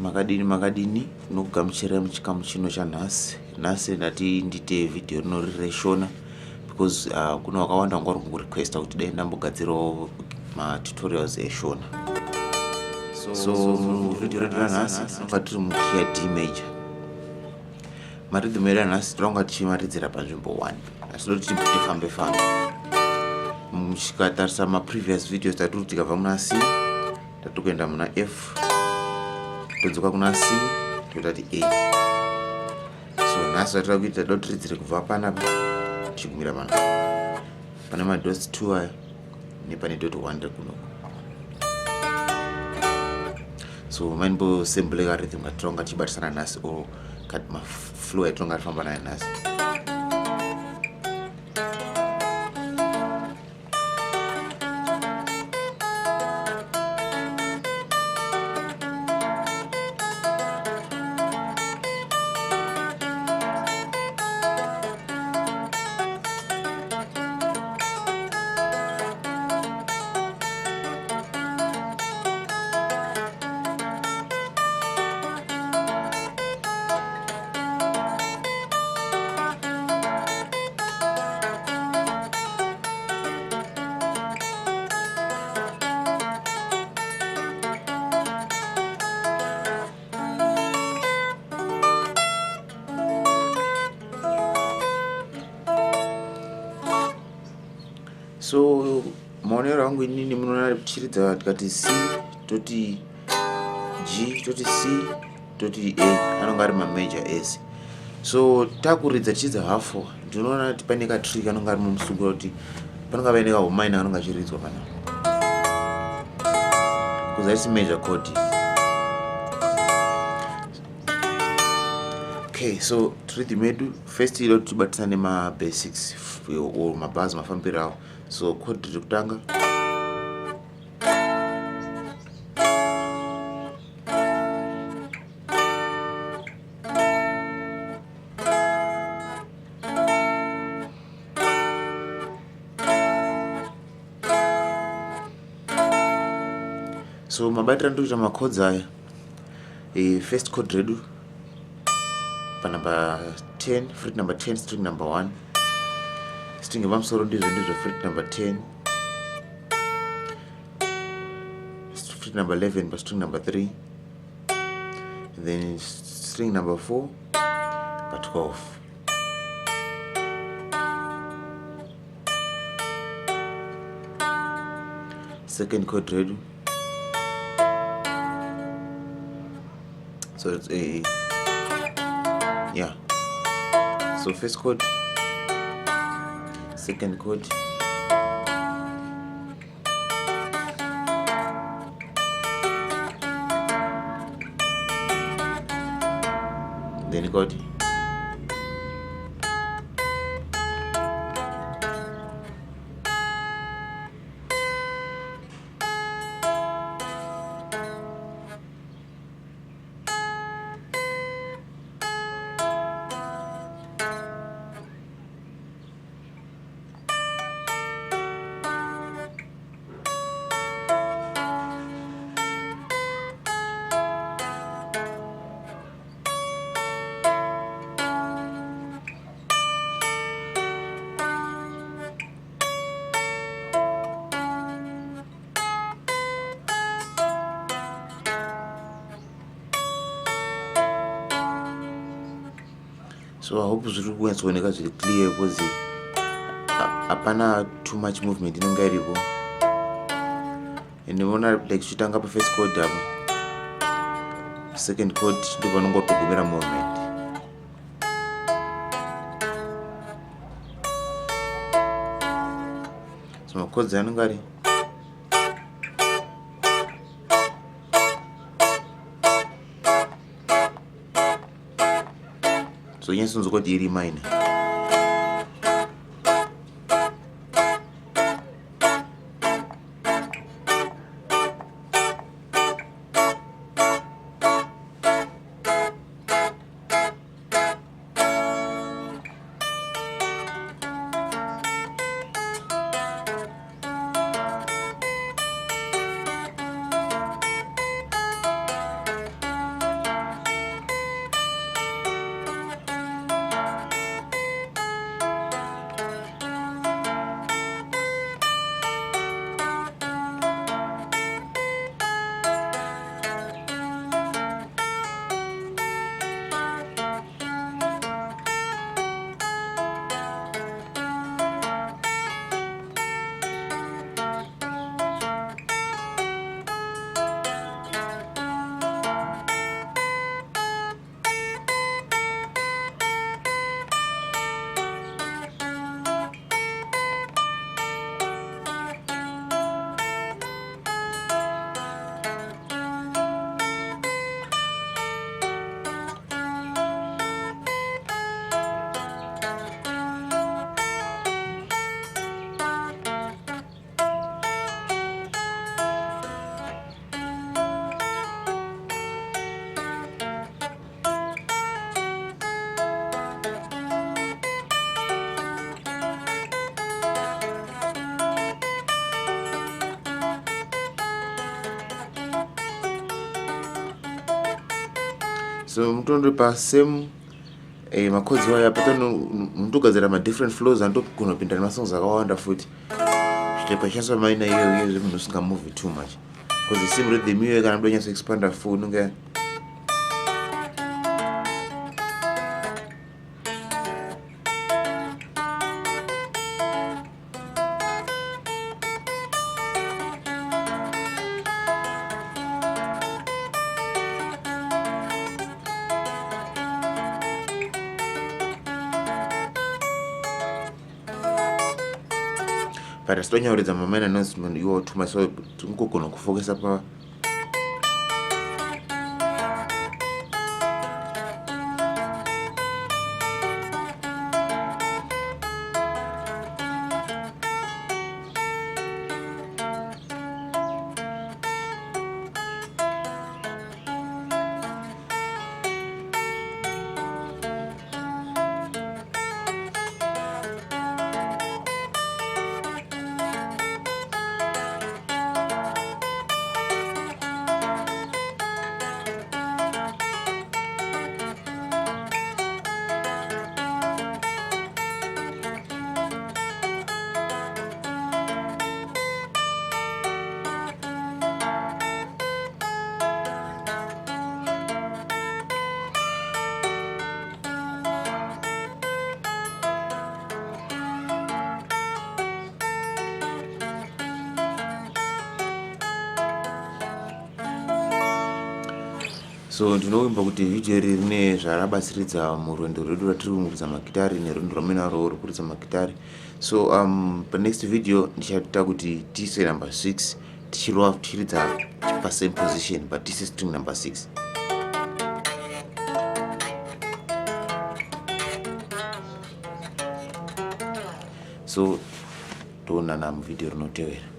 makadini nokugamuchira muchikamu chino chanhasi. Nhasi ndati ndite video rinorire Shona because kuna wakawanda wanga uri kungorequesta kuti dai ndambogadzirawo matutorials eShona. So video redu ranhasi tinonga tiri mukey D major. Maridhimo edu anhasi tinonga tichimaridzira panzvimbo 1 asi doti tifambe fambe. Muchikatarisa maprevious videos tatiri tikabva muna C tatiri kuenda muna F todzoka kuna C totati A. So nhasi tatira kuita doti ridzire kubva panapa tichigumira panapa pane madots 2 aya nepane dot 1 rekunoko. So mainbo sembleka rhythm katinonga tichibatisana nhasi or maflow yatinonga tifamba nayo nhasi. So maonero angu inini munoona tichiridza tikati C toti G toti C toti A anonga ari major ese. So takuridza tichidza half ndinoona kuti pane katree kanonga ari mumusungura kuti panonga paine kahumaina kanonga chiridzwa panapa because that's major chord. Okay, so rhythm yedu first ilo tibatisana nema basics or mabhazi mafambiro awo. So chord rekutanga so mabatira ndokuita macods aya. First chord redu pa number 10 fret number 10 string number 1 string yepamusoro ndizvo fret number 10 fret number 11 pa string number 3 and then string number 4 pa 12. Second chord redu so it's a so first chord, second chord, then chord, so I hope zviri kunyatsooneka zviri clear because hapana too much movement inonga iripo. And ndinoona like tichitanga pa first chord apa second chord ndipo panongotogumira movement. So macods anonga ari so nyatsonzwa kuti iri minor. So mutondo pa same makodzi wayo apatano mutogadzira different flows andogona kupinda nemasongs akawanda futi pachishandiswa maina iyoyo munhu usingamove too much because sim rhythm iyoyo kana muda kunyatso expanda full unonge but asitonyakuridza mamaina announcement iwo too much so tingogona kufokesa pa so ndinoimba kuti vhidhiyo iri rine zvarabatsiridza murwendo rwedu ratiri kuridza magitari nerwendo rwamwe naro rwekuridza magitari. So panext video ndichaita kuti tiise number 6 tichirova tichiridza pasame position but tiise string number 6. So toonana muvhidhiyo rinotevera.